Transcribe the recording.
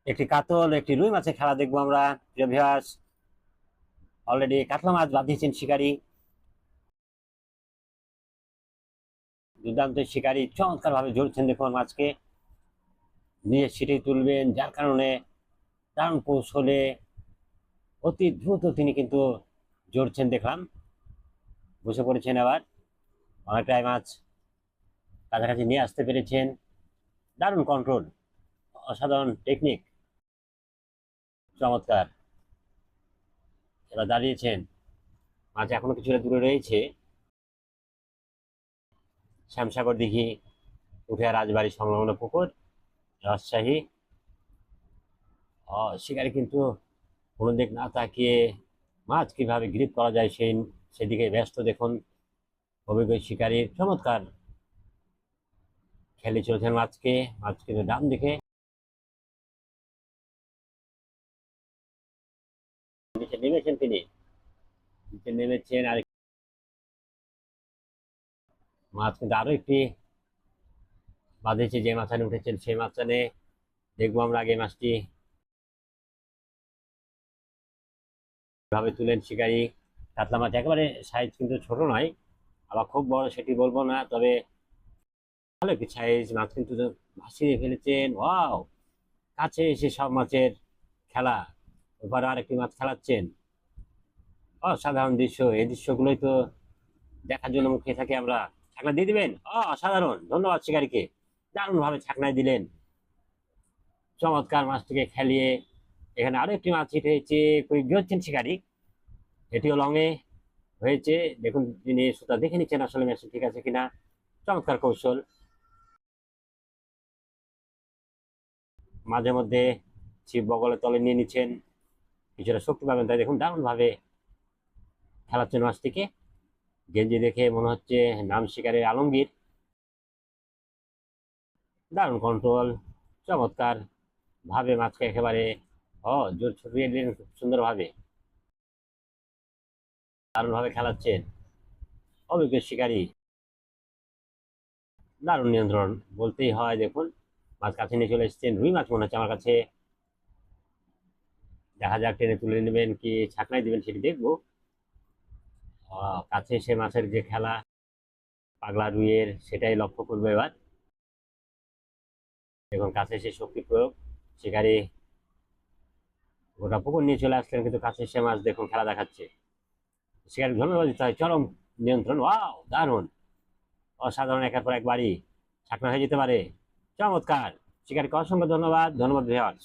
একটি কাতল একটি রুই মাছের খেলা দেখবো আমরা। প্রিয় ভিউয়ার্স, অলরেডি কাতলা মাছ বাঁধিয়েছেন শিকারী। দুর্দান্ত শিকারী চমৎকার ভাবে ধরছেন, দেখুন মাছকে নিজের সিটেই তুলবেন, যার কারণে দারুণ কৌশলে অতি দ্রুত তিনি কিন্তু জড়ছেন দেখলাম। বসে পড়েছেন আবার, অনেকটাই মাছ কাছাকাছি নিয়ে আসতে পেরেছেন। দারুণ কন্ট্রোল, অসাধারণ টেকনিক, চমৎকার। এবার দাঁড়িয়েছেন, মাছ এখনো কিছুটা দূরে রয়েছে। শ্যামসাগর দিঘি, উঠে রাজবাড়ি সংলগ্ন পুকুর, রাজশাহী। শিকারী কিন্তু কোনো দিক না তাকিয়ে মাছ কিভাবে গ্রিপ করা যায় সেদিকে ব্যস্ত। দেখুন অভিজ্ঞ শিকারীর চমৎকার খেলে চলেছেন মাছকে। মাছ কিন্তু ডান দিকে নিচে নেমেছেন, তিনি নিচে নেমেছেন। আর মাছ কিন্তু আরো একটি বাঁধেছে, যে মাছানে উঠেছেন সেই মাছানে দেখবো আমরা আগে মাছটি ভাবে তুলেন শিকারী। কাতলা মাছ একেবারে সাইজ কিন্তু ছোট নয়, আবার খুব বড় সেটি বলবো না, তবে ভালো একটি সাইজ মাছ কিন্তু ভাসিয়ে ফেলেছেন। ওয়াও, কাছে এসে সব মাছের খেলা। ওপারে আরেকটি মাছ খেলাচ্ছেন। অসাধারণ দৃশ্য, এই দৃশ্যগুলোই তো দেখার জন্য মুখিয়ে থাকি আমরা। ছাকনা দিয়ে দিবেন, অসাধারণ, ধন্যবাদ শিকারীকে, দারুণ ভাবে ছাকনায় দিলেন। চমৎকার মাছটিকে খেলিয়ে এখানে আরো একটি মাছ হিট হয়েছে। হচ্ছেন শিকারী, এটিও লঙে হয়েছে। দেখুন তিনি সুতা দেখে নিচ্ছেন আসলে মেশিন ঠিক আছে কিনা। চমৎকার কৌশল। মাঝে মধ্যে ছিপ বগলের তলে নিয়ে নিচ্ছেন, কিছুটা শক্তি পাবেন তাই। দেখুন দারুণ ভাবে খেলাচ্ছেন মাছটিকে। গেঞ্জি দেখে মনে হচ্ছে নাম শিকারের আলমগীর। দারুণ কন্ট্রোল, চমৎকার ভাবে মাছকে একেবারে জোর ছড়িয়ে দিলেন খুব সুন্দর ভাবে। দারুণ ভাবে খেলাচ্ছেন অভিজ্ঞ শিকারী, দারুণ নিয়ন্ত্রণ বলতেই হয়। দেখুন মাছ কাছে নিয়ে চলে এসেছেন, রুই মাছ মনে হচ্ছে আমার কাছে। দেখা যাক টেনে তুলে নেবেন কি ছাকনায় দিবেন সেটি দেখবো। কাছে এসে মাছের যে খেলা পাগলা রুইয়ের, সেটাই লক্ষ্য করবো এবার। দেখুন কাছে এসে শক্তি প্রয়োগ, শিকারী গোটা পুকুর নিয়ে চলে আসলেন, কিন্তু কাছে এসে মাছ দেখুন খেলা দেখাচ্ছে। শিকারী ধন্যবাদ দিতে হয়, চরম নিয়ন্ত্রণ। ওয়াও, দারুণ, অসাধারণ, একের পর এক বাড়ি ছাকনা হয়ে যেতে পারে। চমৎকার, শিকারীকে অসংখ্য ধন্যবাদ। ধন্যবাদ ভিউয়ার্স।